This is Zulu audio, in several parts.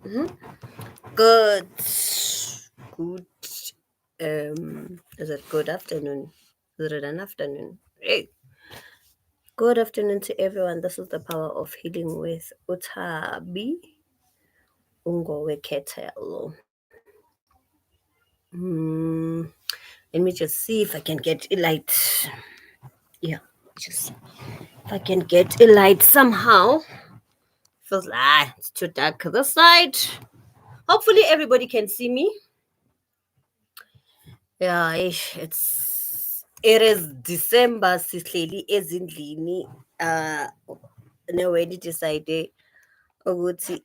Good. Good. Is it good afternoon? Is it an afternoon? Hey. Good afternoon to everyone. This is the power of healing with Utabi Ungowe Ketelo. Let me just see if I can get a light. Yeah, just if I can get a light somehow. Feels like it's too dark this side. Hopefully everybody can see me. Yeah, it is December sihleli ezindlini newedi decide ukuthi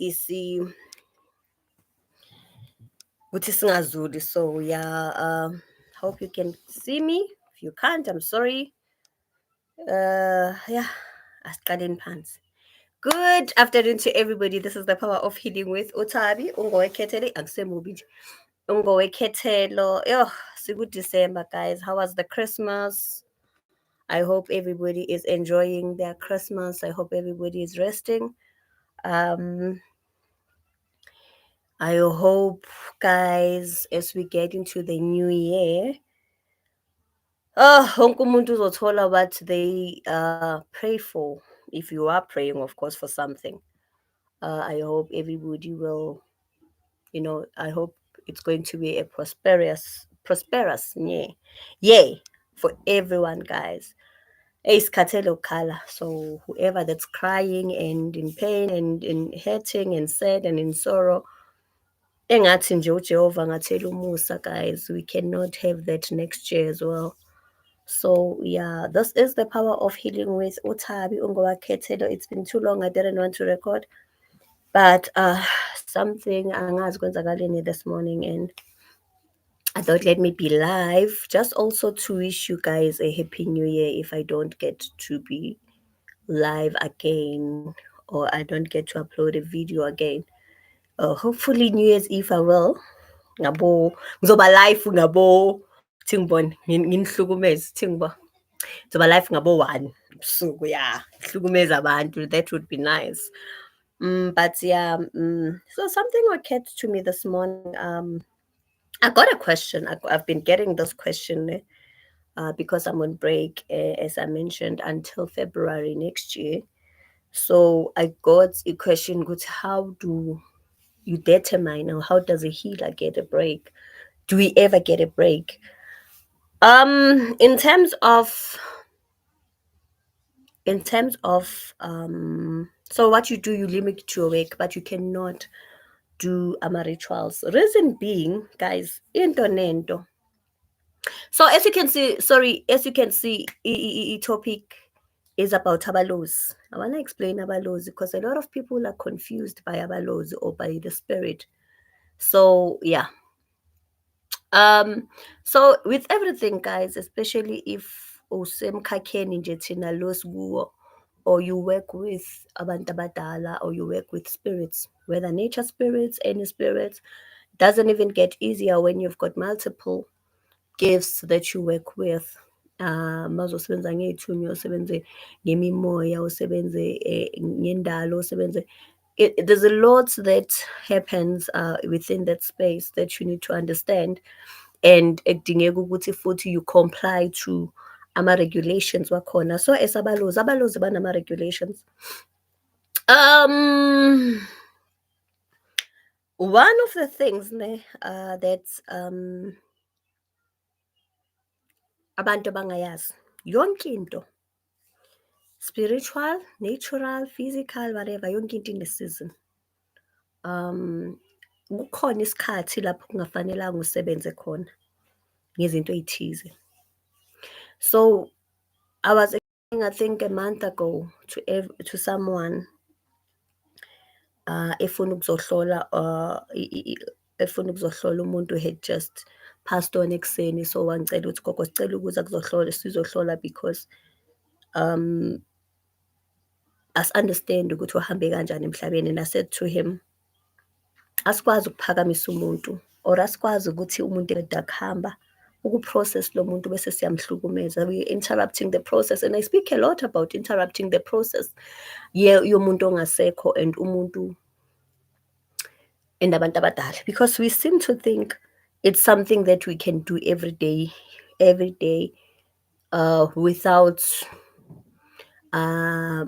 ukuthi singazuli. So yeah, hope you can see me. If you can't, I'm sorry. Yeah, asiqaleni phansi. Good afternoon to everybody. This is the power of healing with Utabi Ungowekhethelo akusemubi nje. Ungowekhethelo. Yo, siku December guys. How was the Christmas? I hope everybody is enjoying their Christmas. I hope everybody is resting. I hope, guys, as we get into the new year, wonke umuntu uzothola what they pray for. If you are praying, of course, for something, I hope everybody will, I hope it's going to be a prosperous yeah, for everyone, guys. Isikhathele ukukhala. So whoever that's crying and in pain and in hurting and sad and in sorrow, engathi nje uJehova ngathela umusa, guys. We cannot have that next year as well. So yeah, this is the power of healing with Utabi Ungowakhethelo. It's been too long. I didn't want to record, but something angazi kwenzakaleni this morning, and I thought let me be live, just also to wish you guys a happy new year if I don't get to be live again or I don't get to upload a video again. Hopefully New Year's Eve I will. Ngabo ngizoba live ngabo thingibone nginihlukumeze thingibona. Ngizoba live ngabo 1 ebusuku, yeah. Hlukumeza abantu, that would be nice. But yeah, so something occurred to me this morning. I got a question. I've been getting this question because I'm on break, as I mentioned, until February next year. So I got a question: good, how do you determine, or how does a healer get a break? Do we ever get a break? In terms of so what you do, you limit your work, but you cannot do rituals. Reason being, guys, into nento. So as you can see, topic is about abalozi. I want to explain abalozi because a lot of people are confused by abalozi or by the spirit. So yeah. So with everything, guys, especially if usemkhakheni nje thina lo sikuwo, or you work with abantu abadala, or you work with spirits, whether nature spirits, any spirits, doesn't even get easier when you've got multiple gifts that you work with. Mazosebenza ngey'thunywa, usebenze ngemimoya, usebenze ngendalo, usebenze. There's a lot that happens within that space that you need to understand, and ekudingeka ukuthi futhi you comply to ama-regulations wakhona. So as abalozi banama-regulations. One of the things that's abantu abangayazi, yonke into, spiritual, natural, physical, whatever, yonke into ine-season. Kukhona isikhathi lapho kungafanelanga usebenze khona ngezinto ey'thize. So I was explaining, I think a month ago, to someone efuna ukuzohlola umuntu had just passed on ekuseni, so wangicela ukuthi gogo sicela ukuza sizohlola because as-understand ukuthi uhambe kanjani emhlabeni. And I said to him, asikwazi ukuphakamisa umuntu, or asikwazi ukuthi umuntu eqeda kuhamba ukuprocess lo muntu bese siyamhlukumeza. We interrupting the process, and I speak a lot about interrupting the process yomuntu ongasekho, and umuntu and abantu abadala, because we seem to think it's something that we can do every day, without uh,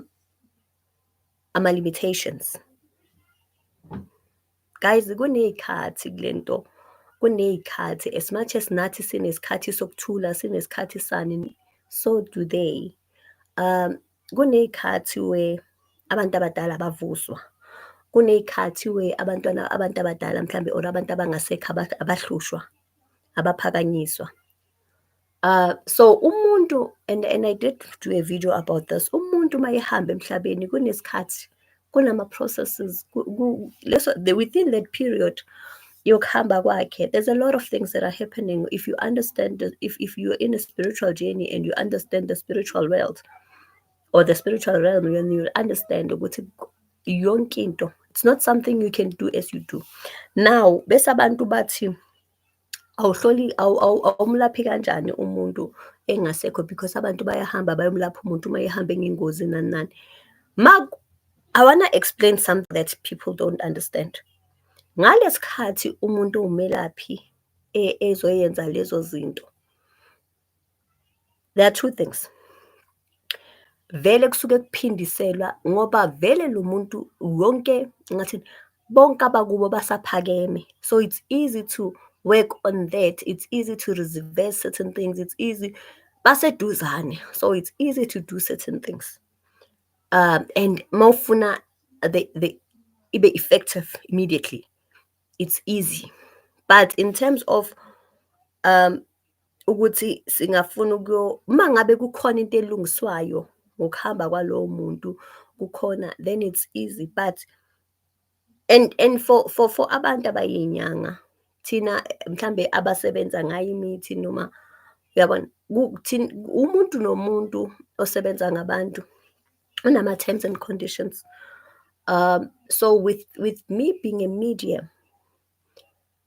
ama-limitations. Guys, kuney'khathi kule nto, kuney'khathi, as much as nathi sinesikhathi sokuthula, sinesikhathi sani, so do they. Kuney'khathi where abantu abadala bavuswa, kuney'khathi where abantu abadala mhlambe or abantu abangasekho abahlushwa, abaphakanyiswa. So umuntu, and I did do a video about this. Umuntu uma ehamba emhlabeni kunesikhathi, kunama-processes, within that period yokuhamba kwakhe, there's a lot of things that are happening. If you understand, if you're in a spiritual journey and you understand the spiritual world or the spiritual realm, then you understand ukuthi yonke into, it's not something you can do as you do. Now, bese abantu bathi awumlaphi kanjani umuntu engasekho, because abantu bayahamba bayomlapha umuntu uma ehamba ngengozi nani nani. I wanna explain something that people don't understand. Ngalesikhathi umuntu umelaphi ezoyenza lezo zinto, there are two things. Vele kusuke kuphindiselwa ngoba vele lo muntu wonke ngathi bonke abakubo basaphakeme, so it's easy to work on that, it's easy to reverse certain things, it's easy, baseduzane, so it's easy to do certain things. And mawufuna the ibe effective immediately, it's easy. But in terms of ukuthi singafuna uma ngabe kukhona into elungiswayo ngokuhamba kwalowo muntu kukhona, then it's easy. But and for abantu abayinyanga, thina mhlambe abasebenza ngayo imithi noma uyabona, umuntu nomuntu osebenza ngabantu unama terms and conditions. So with me being a medium,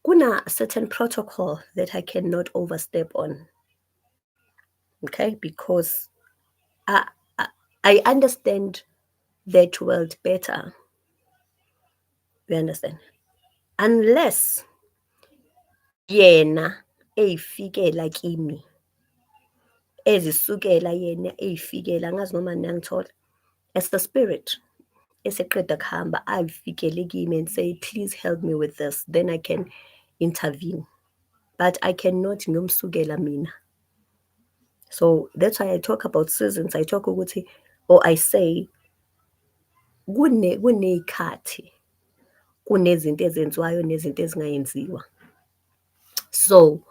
kuna certain protocol that I cannot overstep on. Okay, because I understand that world better. You understand? Unless yena eyifikela kimi, ezisukela yena eyifikela, angazi noma niyangithola, as the spirit eseqeda kuhamba ayifikele kimi and say, please help me with this, then I can intervene. But I cannot ngiyomsukela mina. So that's why I talk about seasons. I talk ukuthi, or I say, kuney'khathi, kunezinto ezenziwayo nezinto ezingayenziwa. So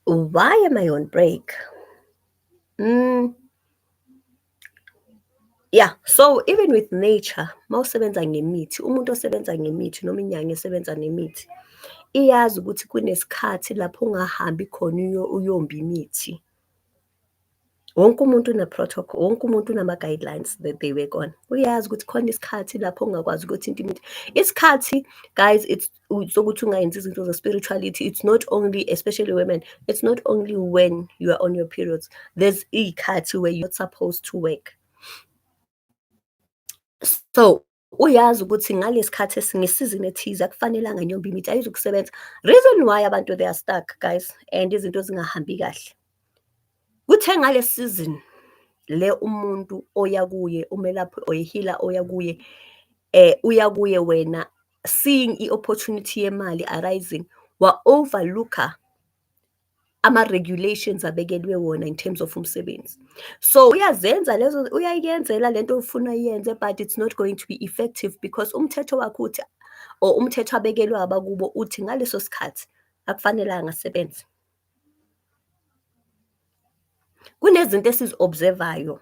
why am I on break? Yeah, so even with nature, mawusebenza ngemithi, umuntu osebenza ngemithi noma inyanga esebenza nemithi, iyazi ukuthi kunesikhathi lapho ungahambi khona uyomba imithi. Wonke umuntu une-protocol, wonke umuntu unama-guidelines that they work on. Uyazi ukuthi khona isikhathi lapho ungakwazi ukuthi into imithi. Isikhathi, guys, it's sokuthi ungayenzi izinto ze-spirituality. It's not only, especially women, it's not only when you are on your periods. There's iy'khathi where you're not supposed to work. So uyazi ukuthi ngalesikhathi ngesizini ethize akufanelanga nyomba imithi, ayizukusebenza. Reason why abantu they are stuck, guys, and izinto zingahambi kahle, kuthe ngale season le umuntu oya kuye umelaphi or healer oya kuye uya kuye wena, seeing i-opportunity yemali arising, wa-overlooka ama-regulations abekelwe wona in terms of umsebenzi. So uyazenza lezo, uyayenzela lento ufuna yenze, but it's not going to be effective because umthetho wakho uthi, or umthetho abekelwe abakubo uthi ngaleso sikhathi akufanelanga asebenze. Kunezinto esizi-observayo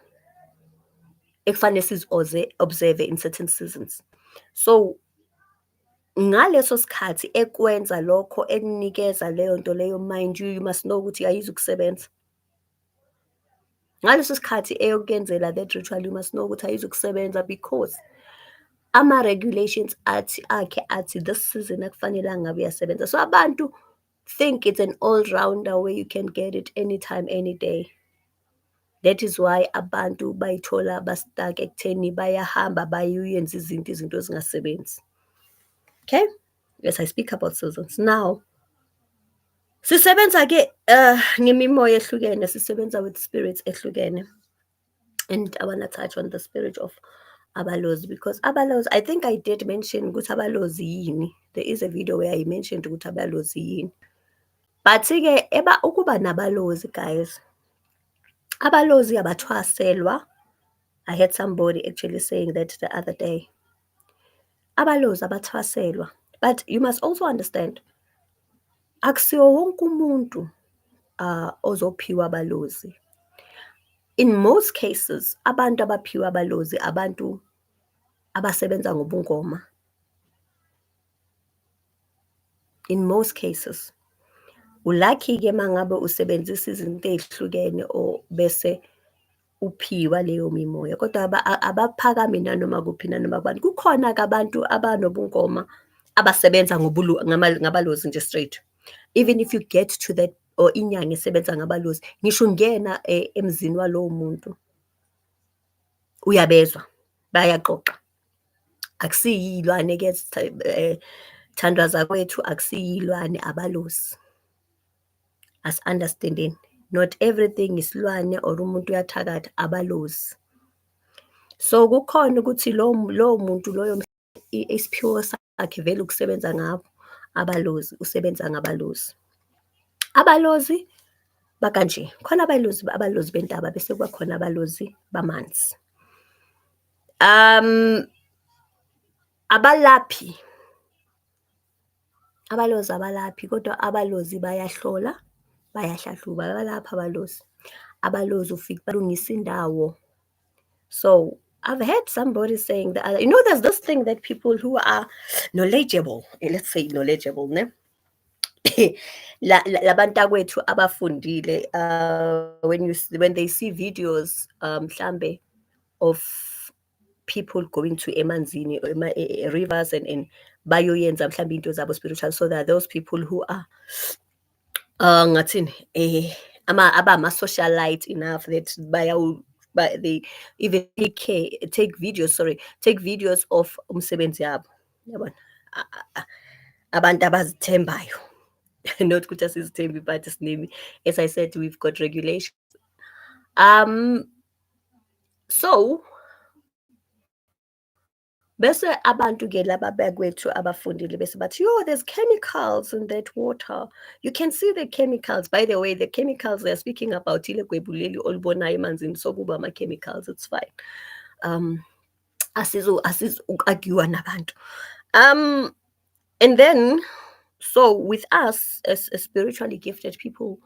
ekufanele sizi-observe in certain seasons. So ngaleso sikhathi ekwenza lokho, ekunikeza leyo nto leyo, mind you must know ukuthi ayizukusebenza. Ngaleso sikhathi eyokuyenzela that ritual, you must know ukuthi ayizukusebenza because ama-regulations athi this season akufanelanga ngabe uyasebenza. So abantu think it's an all-rounder where you can get it anytime, any day. That is why abantu bayithola ba-stuck ekutheni bayahamba bayoyenza izinto ezingasebenzi. Okay? Yes, I speak about seasons. Now, sisebenza-ke ngemimoya ehlukene, sisebenza with spirits ehlukene. And I want to touch on the spirit of ABALOZI, because ABALOZI, I think I did mention ukuthi ABALOZI yini. There is a video where I mentioned ukuthi ABALOZI yini. But-ke ukuba nabalozi, guys, abalozi abathwaselwa. I heard somebody actually saying that the other day. Abalozi abathwaselwa. But you must also understand, akusiwo wonke umuntu ozophiwa abalozi. In most cases, abantu abaphiwa abalozi abantu abasebenza ngobungoma. In most cases. Ulucky-ke mangabe usebenzisa izinto ezihlukene or bese uphiwa leyo mimoya. Kodwa abaphakami nanoma kuphi nanoma kubani. Kukhona-ke abantu abanobungoma abasebenza ngabalozi nje straight. Even if you get to that, or inyanga esebenza ngabalozi, ngisho ungena emzini walowo muntu uyabezwa, bayaxoxa. Akusiyilwane-ke thandwaza kwethu, akusiyilwane abalozi. As understanding, not everything is silwane or umuntu uyathakatha, abalozi. So kukhona ukuthi lowo muntu loyo isiphiwo sakhe vele ukusebenza ngabo abalozi, usebenza ngabalozi. Abalozi bakanje, khona abalozi bentaba bese kuba khona abalozi bamanzi. Abalaphi, abalozi abalaphi, kodwa abalozi bayahlola, bayahlahluba, abalapha abalozi. Abalozi ufika balungisa indawo. So I've heard somebody saying that, there's this thing that people who are knowledgeable, let's say knowledgeable, ne? Labantakwethu abafundile, when they see videos mhlambe of people going to emanzini, rivers and bayoyenza mhlambe into zabo spiritual, so that those people who are ngathini abama-socialite enough that they even take videos of umsebenzi yabo. Yabona, abantu abazithembayo. Not ukuthi asizithembi, but sinemi, as I said, we've got regulations. So bese abantu-ke laba bakwethu abafundile bese bathi, there's chemicals in that water. You can see the chemicals. By the way, the chemicals they're speaking about ile gwebhu leli olubonayo emanzini, sokuba ama-chemicals, it's fine. Asizu-argue nabantu. And then, so with us as spiritually gifted people,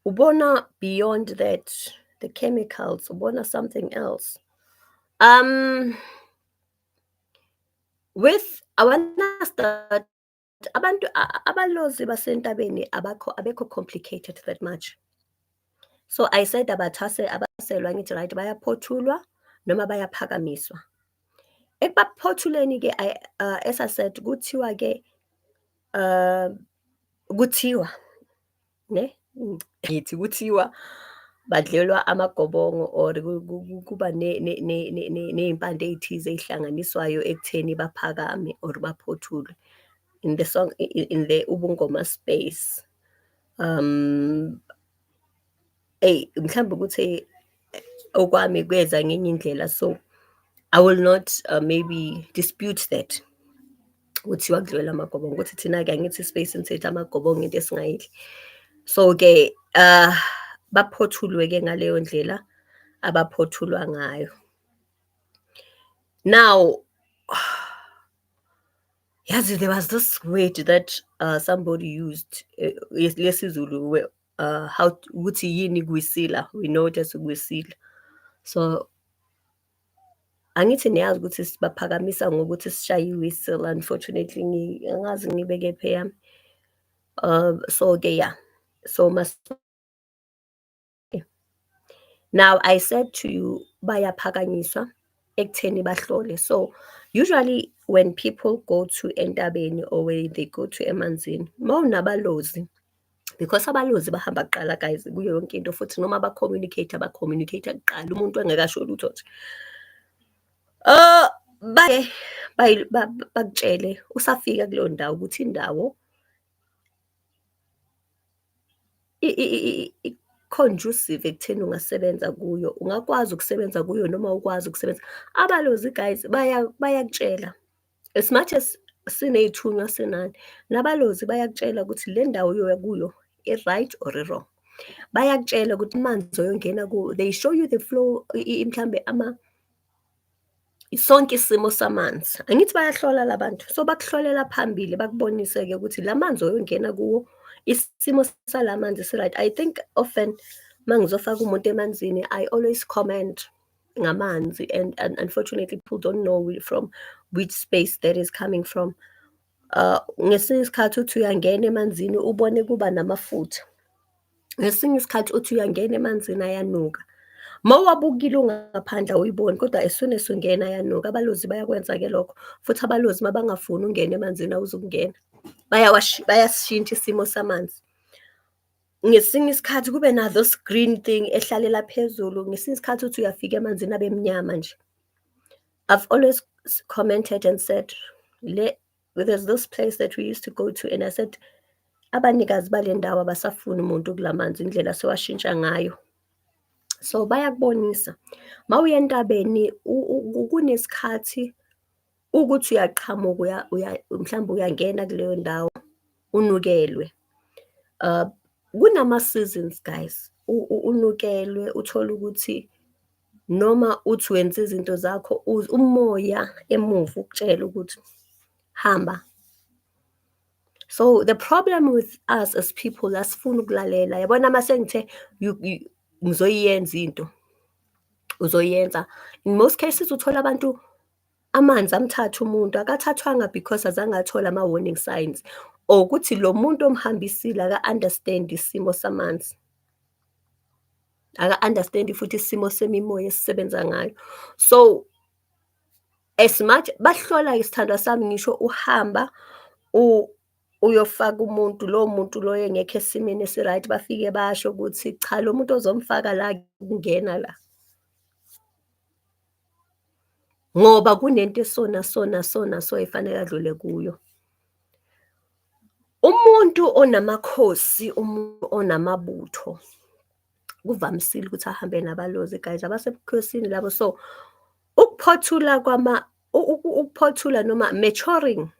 ubona beyond that, the chemicals, ubona something else. With awareness that abantu abalozi basentabeni abekho complicated that much. So I said abaselwa ngithi right, bayaphothulwa noma bayaphakamiswa. Ekubaphothuleni-ke, as I said, kuthiwa-ke kuthiwa ne ngithi kuthiwa badlelwa amagobongo, or kuba ney'mpande ey'thize ey'hlanganiswayo ekutheni baphakame or baphothulwe in the song, in the ubungoma space. Mhlambe ukuthi okwami kweza ngenye indlela, so I will not maybe dispute that. Kuthiwa kudlwela amagobongo, ukuthi thina-ke angithi space nithethe amagobongo into esingayidli. So-ke baphothulwe-ke ngaleyo ndlela abaphothulwa ngayo. Now, yazi, there was this word that somebody used, lesiZulu, how ukuthi yini kwisila, we know it as kwisila. So angithi niyazi ukuthi sibaphakamisa ngokuthi sishaye i-whistle. Unfortunately angazi ngibeke phe yami. So-ke yeah, so now I said to you, bayaphakanyiswa ekutheni bahlole. So usually when people go to entabeni, or when they go to emanzini, mawunabalozi, because abalozi bahamba kuqala, guys, kuyo yonke into, futhi noma ba-communicate kuqala, umuntu engakasho lutho nje. bakutshele usafika kuleyo ndawo ukuthi indawo i-conducive ekutheni ungasebenza kuyo, ungakwazi ukusebenza kuyo noma ukwazi ukusebenza. Abalozi guys bayakutshela as much as siney'thunywa sinani, nabalozi bayakutshela ukuthi le ndawo oyoya kuyo i-right or i-wrong. Bayakutshela ukuthi amanzi oyongena kuwo, they show you the flow mhlambe sonke isimo samanzi. Angithi bayahlola la bantu, so bakuhlolela phambili bakubonise-ke ukuthi la manzi oyongena kuwo, isimo salamanzi si-right. I think often uma ngizofaka umuntu emanzini, I always comment ngamanzi and unfortunately people don't know from which space that is coming from. Ngesinye isikhathi uthi uyangena emanzini ubone kuba namafutha. Ngesinye isikhathi uthi uyangena emanzini ayanuka. Mawuwabukile ungaphandle awuyiboni kodwa as soon as ungena ayanuka. Abalozi bayakwenza-ke lokho. Futhi abalozi mabangafuni ungena emanzini awuzukungena. Bayasishintsha isimo samanzi. Ngesinye isikhathi kube na those green thing ehlalela phezulu. Ngesinye isikhathi uthi uyafika emanzini abe mnyama nje. I've always commented and said, there's this place that we used to go to and I said, abanikazi bale ndawo abasafuni umuntu kulamanzi indlela sewashintsha ngayo. So bayakubonisa. Mawuya entabeni kunesikhathi ukuthi uyaqhamuka mhlawumbe uyangena kuleyo ndawo unukelwe. Kunama-seasons guys, unukelwe uthole ukuthi noma uthi wenza izinto zakho umoya emuva ukutshela ukuthi hamba. So the problem with us as people asifuni ukulalela. Yabona mase ngithe ngizoyenza into uzoyenza. In most cases uthola abantu amanzi amthatha umuntu akathathwanga because azange athola ama-warning signs or ukuthi lo muntu omhambisile aka-understand isimo samanzi. Aka-understand futhi isimo semimoya esisebenza ngayo. So as much bahlola isithandwa sami ngisho uhamba uyofaka umuntu, lowo muntu loyo engekho esimeni esi-right, bafike basho ukuthi cha lo muntu ozomfaka la kungena la. Ngoba kunento so efanele adlule kuyo. Umuntu onamakhosi, umuntu onamabutho, kuvamisile ukuthi ahambe nabalozi guys, abasebukhosini labo. So ukuphothula noma maturing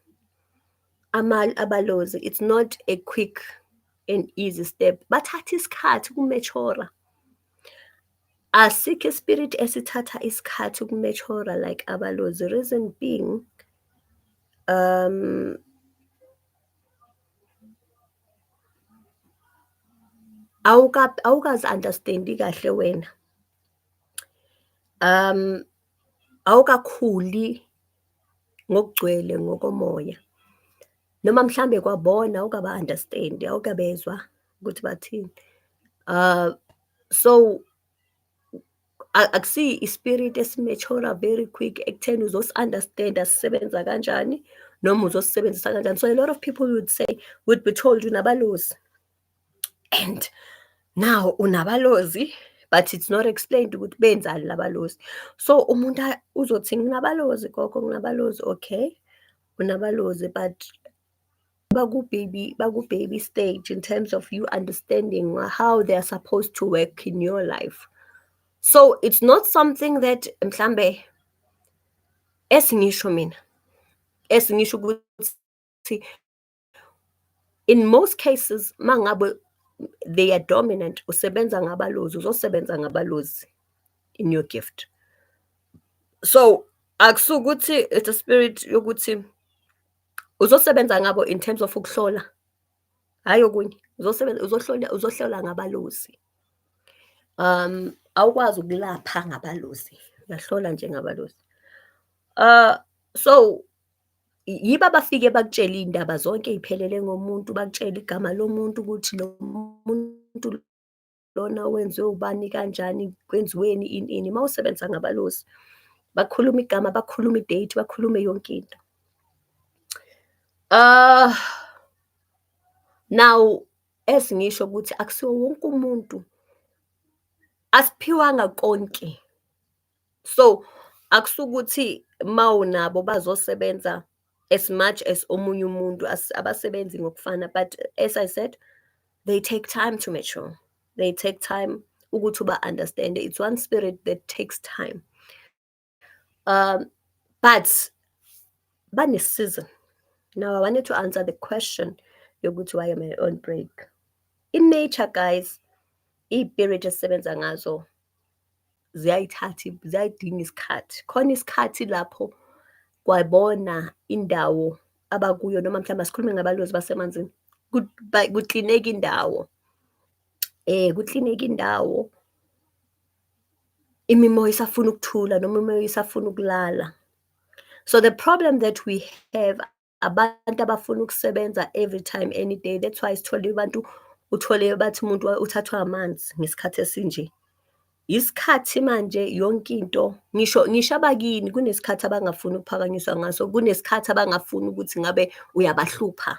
abalozi, it's not a quick and easy step. Bathatha isikhathi ukumechora. Asikho ispirit esithatha isikhathi ukumechora like abalozi. Reason being, awukazi understandi kahle wena. Awukakhuli ngokugcwele ngokomoya. Noma mhlambe kwabona awukaba understand, awukabezwa ukuthi bathini. So akusi ispirit esimechora very quick ekutheni uzosi-understanda sisebenza kanjani noma uzosisebenzisa kanjani. So a lot of people would be told unabalozi. And now unabalozi, but it's not explained ukuthi benzani labalozi. So umuntu uzothi nginabalozi gogo, nginabalozi, okay, unabalozi, but baku-baby stage in terms of you understanding how they are supposed to work in your life. So it's not something that mhlambe esingisho ukuthi in most cases mangabe they are dominant, usebenza ngabalozi, uzosebenza ngabalozi in your gift. So akusukuthi it's a spirit yokuthi uzosebenza ngabo in terms of ukuhlola. Hayi okunye, uzohlola ngabalozi. Awukwazi ukulapha ngabalozi, uyahlola nje ngabalozi. So yibo abafike bakutshela iy'ndaba zonke ey'phelele ngomuntu, bakutshela igama lomuntu ukuthi lo muntu lona wenziwe ubani kanjani, kwenziweni ini. Mawusebenza ngabalozi bakhuluma igama, bakhuluma i-date, bakhulume yonke into. Now esingisho ukuthi akusiwo wonke umuntu, asiphiwanga konke. So Akusukuthi mawunabo bazosebenza as much as omunye umuntu abasebenzi ngokufana, but as I said, they take time to mature. They take time ukuthi uba-understande. It's one spirit that takes time. But bane-season. Now I wanted to answer the question yokuthi why am I on break. In nature, guys, iy'pirit esisebenza ngazo ziyayidinga isikhathi. Khona isikhathi lapho kwabona indawo abakuyo noma mhlawumbe asikhulume ngabalozi basemanzini. Kuklineka indawo. Kuklineka indawo. Imimoya isafuna ukuthula noma imimoya isafuna ukulala. So the problem that we have, abantu abafuna ukusebenza every time, any day. That's why sithole abantu uthole bathi umuntu uthathwa amanzi ngesikhathi esinje. Isikhathi manje yonke into ngisho abakini kunesikhathi abangafuni ukuphakanyiswa ngaso, kunesikhathi abangafuni ukuthi ngabe uyabahlupha.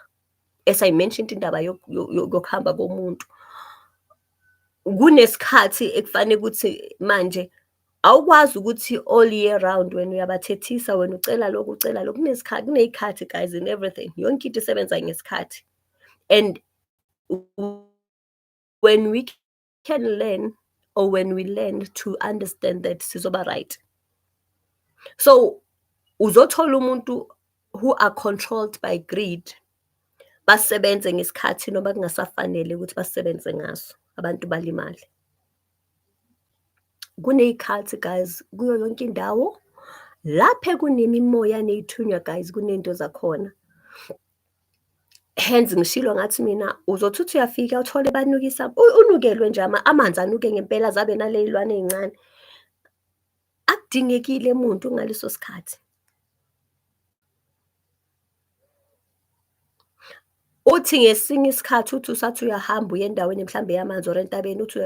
As I mentioned indaba yokuhamba komuntu. Kunesikhathi ekufanele ukuthi manje awukwazi ukuthi all year round wena uyabathethisa, wena ucela lokhu ucela lokhu. Kuney'khathi guys in everything. Yonke into isebenza ngesikhathi. And when we can learn, or when we learn to understand that sizoba right. So uzothola umuntu who are controlled by greed basebenze ngesikhathi noma kungasafanele ukuthi basebenze ngaso, abantu balimale. Kuney'khathi guys kuyo yonke indawo lapho kunemimoya ney'thunywa guys, kunento zakhona. Hence ngishilo ngathi mina uzothi uthi uyafika uthole banukisa, unukelwe nje amanzi anuke ngempela zabe naley'lwane ey'ncane. Akudingekile muntu ngaleso sikhathi. Uthi ngesinye isikhathi uthi usathi uyahamba uye endaweni mhlambe yamanzi or entabeni uthi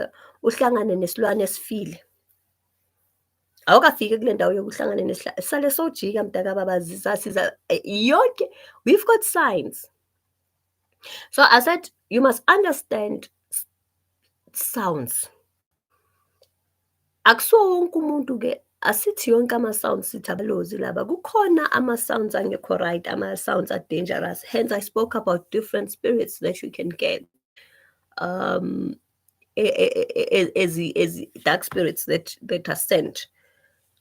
uhlangane nesilwane esifile. Awukafike kule ndawo yokuhlangana nesihlahla, sale sowujika mntakababa siza yonke, we've got signs. So I said you must understand sounds. Akusiwo wonke umuntu-ke, asithi yonke ama-sounds sithi abalozi laba. Kukhona ama-sounds angekho right, ama-sounds are dangerous. Hence I spoke about different spirits that you can get. As dark spirits that are sent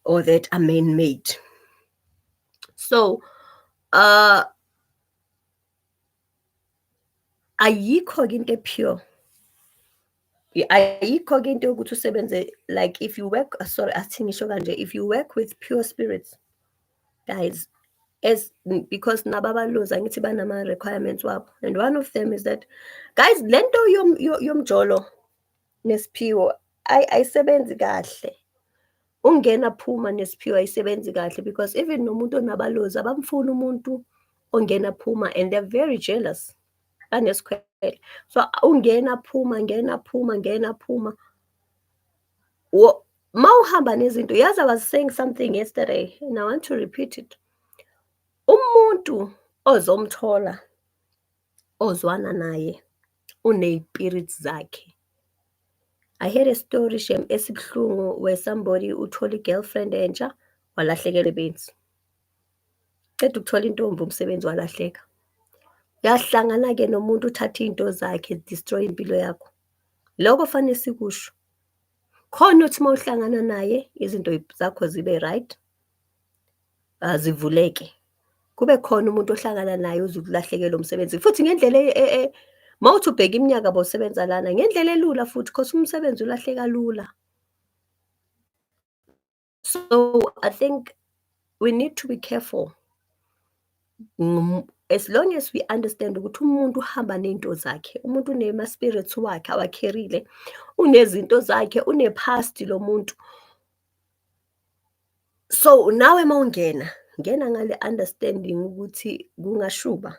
or that are man-made. So ayikho into epure. Ayikho into yokuthi usebenze, like if you work, sorry athi ngisho kanje, if you work with pure spirits guys, because nababalozi angithi banama requirements wabo, and one of them is that guys lento yomjolo nesiphiwo ayisebenzi kahle. Ungena phuma nesiphiwo ayisebenzi kahle, because even nomuntu onabalozi abamfuni umuntu ongena phuma, and they're very jealous. Banesikhwele. So ungena phuma ngena phuma ngena phuma. Mawuhamba nezinto, yazi I was saying something yesterday and I want to repeat it. Umuntu ozomthola ozwana naye uney'pirits zakhe. I heard a story shem esibuhlungu where somebody uthola i-girlfriend entsha walahlekelwa ibenzi. Qeda ukuthola intombi umsebenzi walahleka. Yahlangana-ke nomuntu uthatha iy'nto zakhe, destroy impilo yakho. Lokho fanele sikusho. Khona uthi mawuhlangana naye izinto zakho zibe right, zivuleke. Kube khona umuntu ohlangana naye uzokulahlekelwa umsebenzi. Futhi ngendlela mawuthi ubheka iminyaka bawusebenza lana, ngendlela elula futhi, because umsebenzi ulahleka lula. So I think we need to be careful. As long as we understand ukuthi umuntu uhamba ney'nto zakhe, umuntu unema-spirits wakhe awakherile, unezinto zakhe, une-past lo muntu. So nawe mawungena, ngena ngale understanding ukuthi kungashuba.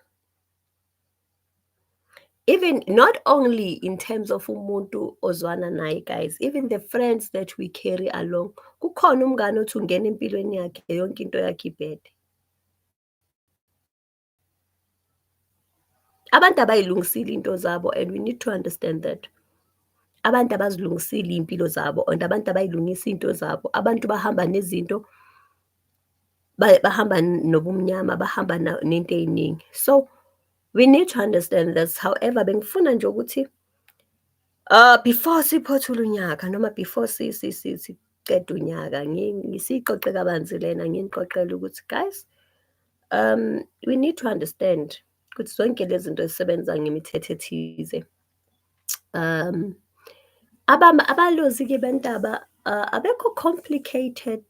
Even not only in terms of umuntu ozwana naye guys, even the friends that we carry along. Kukhona umngane othi ungena empilweni yakhe yonke into yakhe ibhede. Abantu abayilungisile into zabo, and we need to understand that. Abantu abazilungisile iy'mpilo zabo, and abantu abayilungisa into zabo. Abantu bahamba nezinto bahamba nobumnyama, bahamba nento ey'ningi. So we need to understand this. However, bengifuna nje ukuthi before siphothule unyaka noma before siqede unyaka ngisiqoqe kabanzi lena nginiqoqele ukuthi guys, we need to understand ukuthi zonke lezi zinto zisebenza ngemithetho ethize. Abalozi-ke bentaba abekho complicated,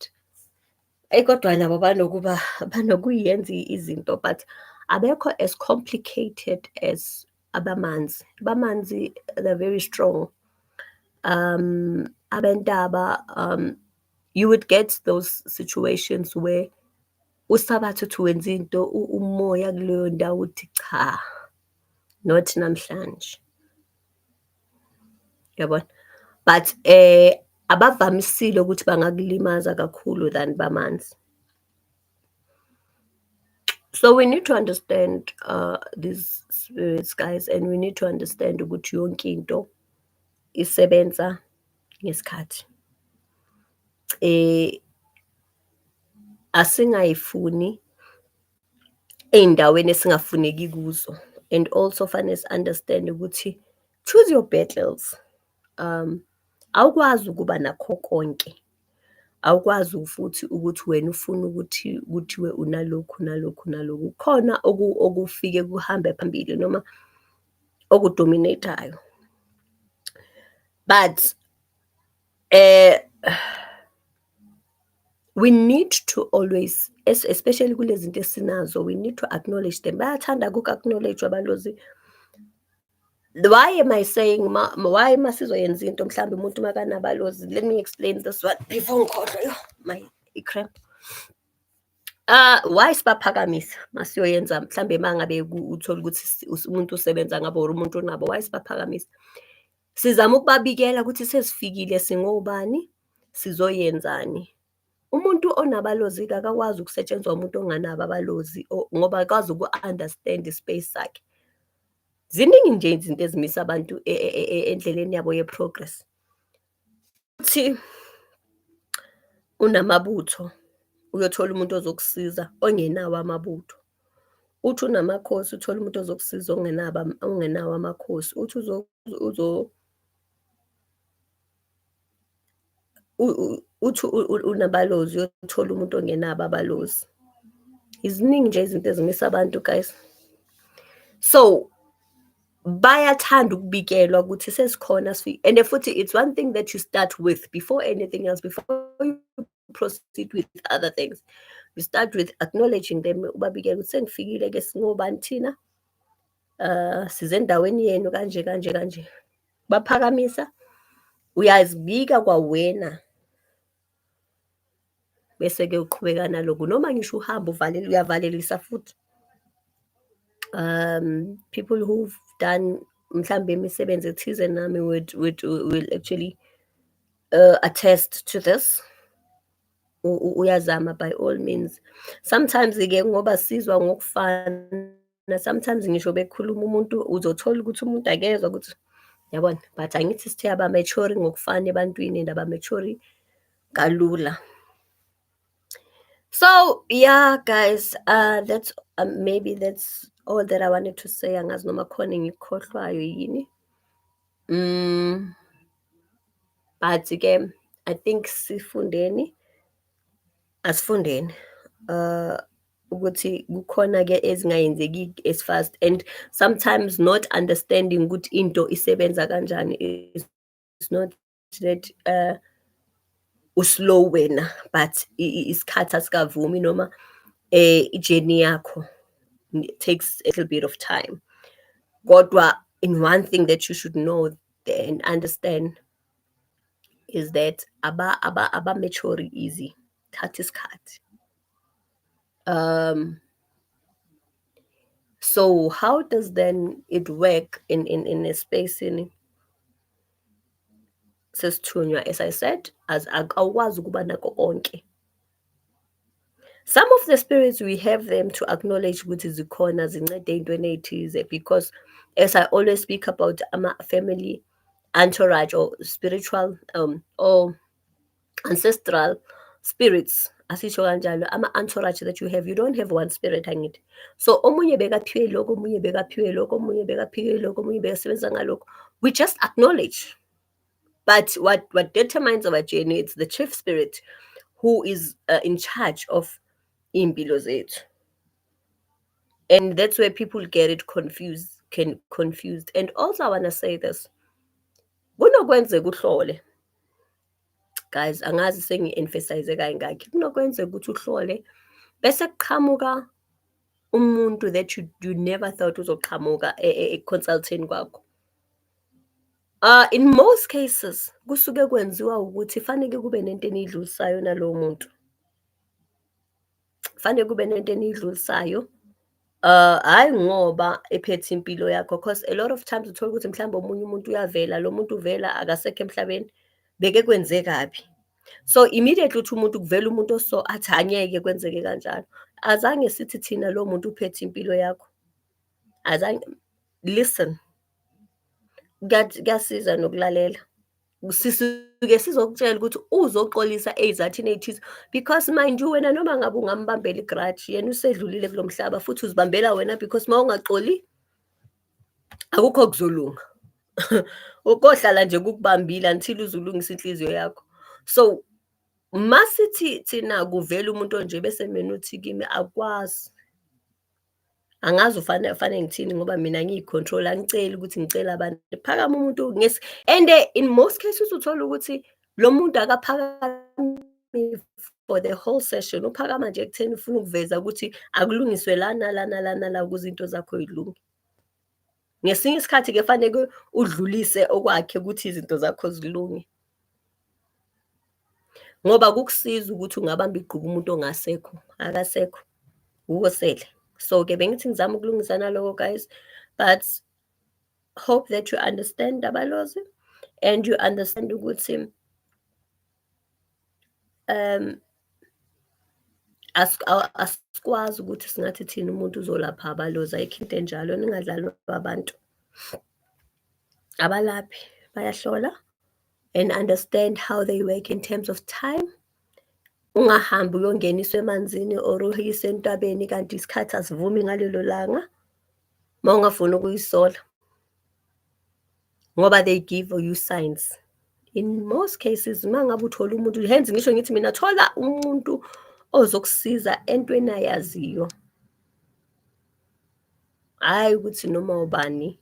kodwa nabo banokuyenza izinto, but abekho as complicated as abamanzi. Abamanzi, they're very strong. Abentaba, you would get those situations where usabathe uthi wenza into umoya kuleyo ndawo uthi cha, not namhlanje. Yabona? But abavamisile ukuthi bangakulimaza kakhulu than bamanzi. So we need to understand these spirits, guys, and we need to understand ukuthi yonke into isebenza ngesikhathi. Asingayifuni ey'ndaweni esingafuneki kuzo, and also fanele si-understand ukuthi choose your battles. Awukwazi ukuba nakho konke. Awukwazi futhi ukuthi wena ufuna kuthiwe unalokhu nalokhu nalokhu. Kukhona okufike kuhambe phambili noma okudominate-ayo. But we need to always, especially kule zinto esinazo, we need to acknowledge them. Bayathanda uku-acknowledge abalozi. Why am I saying why masizoyenza into mhlawumbe umuntu makanabalozi? Let me explain this one before ngikhohlwe. My cramp. Why sibaphakamisa masiyoyenza mhlawumbe mangabe uthola ukuthi umuntu usebenza ngabo or umuntu onabo, why sibaphakamisa? Sizama ukubabikela ukuthi sesifikile singobani, sizoyenzani. Umuntu onabalozi akakwazi ukusetshenzwa umuntu onganabo abalozi ngoba akwazi uku-understand ispace sakhe. Ziningi nje izinto ezimisa abantu endleleni yabo ye-progress. Uthi unamabutho, uyothola umuntu ozokusiza ongenawo amabutho. Uthi unamakhosi, uthola umuntu ozokusiza ongenawo amakhosi. Uthi uthi unabalozi, uyothola umuntu ongenabo abalozi. Iziningi nje izinto ezimisa abantu, guys. So bayathanda ukubikelwa ukuthi sesikhona and futhi it's one thing that you start with before anything else, before you proceed with other things. You start with acknowledging them, ubabikela ukuthi sengifikile-ke singobani thina, size endaweni yenu kanje kanje kanje. Baphakamisa, uyazibika kwawena bese-ke uqhubeka naloku noma ngisho uhamba uyavalelisa futhi. People who've done mhlambe imisebenzi ethize nami will actually attest to this. Uyazama by all means. Sometimes-ke ngoba sizwa ngokufana, sometimes ngisho bekhuluma umuntu uzothola ukuthi umuntu akezwa ukuthi yabona, but angithi sithe aba-mature ngokufana ebantwini and aba-mature kalula. So yeah, guys, that's maybe that's all that I wanted to say. Angazi noma khona engikukhohlwayo yini. But again, I think asifundeni ukuthi kukhona-ke ezingayenzeki as fast, and sometimes not understanding ukuthi into isebenza kanjani is not that uslow wena, but isikhathi asikavumi noma ijeni yakho takes a little bit of time. Kodwa in one thing that you should know and understand is that aba-mature easy, thatha isikhathi. So how does then it work in a space in sesithunywa? As I said, as awukwazi ukuba nako konke. Some of the spirits, we have them to acknowledge ukuthi zikhona zincede ey'ntweni ey'thize, because as I always speak about family entourage or spiritual or ancestral spirits, asisho kanjalo, ama-entourage that you have, you don't have one spirit, angithi. So omunye bekaphiwe lokho, omunye bekaphiwe lokho, omunye bekaphiwe lokho, omunye bekasebenza ngalokho. We just acknowledge. But what determines our journey, it's the chief spirit who is in charge of impilo zethu. And that's where people get it confused. And also I want to say this. Kunokwenzeka uhlole. Guys, angazi sengi-emphasize kangakhi. Kunokwenzeka ukuthi uhlole bese kuqhamuka umuntu that you never thought uzoqhamuka e-consulting kwakho. In most cases kusuke kwenziwa ukuthi fanele kube nento enidlulisayo nalowo muntu. Fanele kube nento enidlulisayo. Hayi ngoba ephethe impilo yakho, because a lot of times uthola ukuthi mhlawumbe omunye umuntu uyavela, lo muntu uvela akasekho emhlabeni, beke kwenze kabi. So immediately uthi umuntu kuvela umuntu so athi angeke kwenzeke kanjalo. Azange sithi thina lo muntu uphethe impilo yakho. Azange, listen. Kuyasiza nokulalela. Sisuke sizokutshela ukuthi uzoxolisa ezathini ethize, because mind you wena noma ngabe ungambambela igrudge yena usedlulile kulo mhlaba futhi uzibambela wena, because mawungaxoli akukho kuzolunga. Ukohlala nje kukubambile until uzulungisa inhliziyo yakho. So masithi thina kuvela umuntu nje bese mina uthi kimi akwazi, angazi fanele ngithini ngoba mina ngiyicontrol, angiceli ukuthi ngicela abantu. Phakama umuntu and in most cases uthola ukuthi lo muntu akaphakami for the whole session, uphakama nje ekutheni ufuna ukuveza ukuthi akulungiswe lana lana lana la ukuze into zakho yilunge. Ngesinye isikhathi-ke fanele udlulise okwakhe ukuthi izinto zakho zilunge, ngoba kukusiza ukuthi ungabamba igqubu umuntu ongasekho, akasekho, ukosele. So-ke bengithi ngizama ukulungisa naloko guys, but hope that you understand ABALOZI and you understand ukuthi asikwazi ukuthi singathi thina umuntu uzolapha ABALOZI, ayikho into enjalo, ningadlalwa abantu. Abalaphi bayahlola and understand how they work in terms of time. Ungahambi uyongeniswa emanzini or uyise entabeni kanti isikhathi asivumi ngalelo langa mawungafuna ukuyisola, ngoba they give you signs. In most cases mangabe uthola umuntu, hence ngisho ngithi mina thola umuntu ozokusiza entweni ayaziyo, hayi ukuthi noma ubani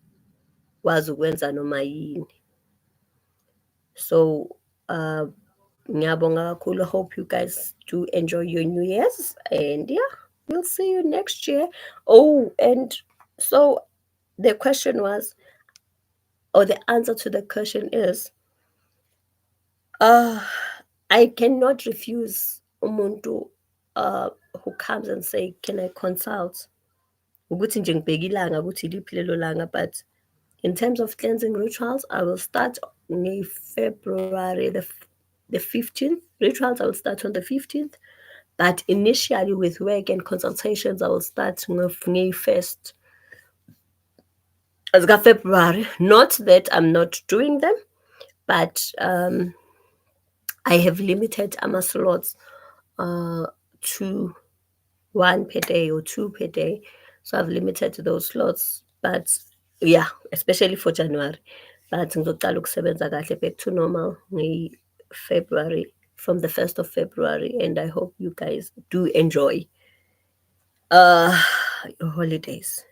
wazi ukwenza noma yini. So ngiyabonga kakhulu. Hope you guys do enjoy your New Year's, and yeah, we'll see you next year. Oh, and so the question was, or the answer to the question is, I cannot refuse umuntu who comes and say, can I consult? Ukuthi nje ngibheka ilanga ukuthi iliphi lelo langa, but in terms of cleansing rituals, I will start on February the 15th. Rituals, I will start on the 15th. But initially with work and consultations, I will start on the 1st of February. Not that I'm not doing them, but I have limited slots to 1 per day or 2 per day. So I've limited those slots. But yeah, especially for January. But ngizoqala ukusebenza kahle back to normal February, from the 1st of February, and I hope you guys do enjoy your holidays.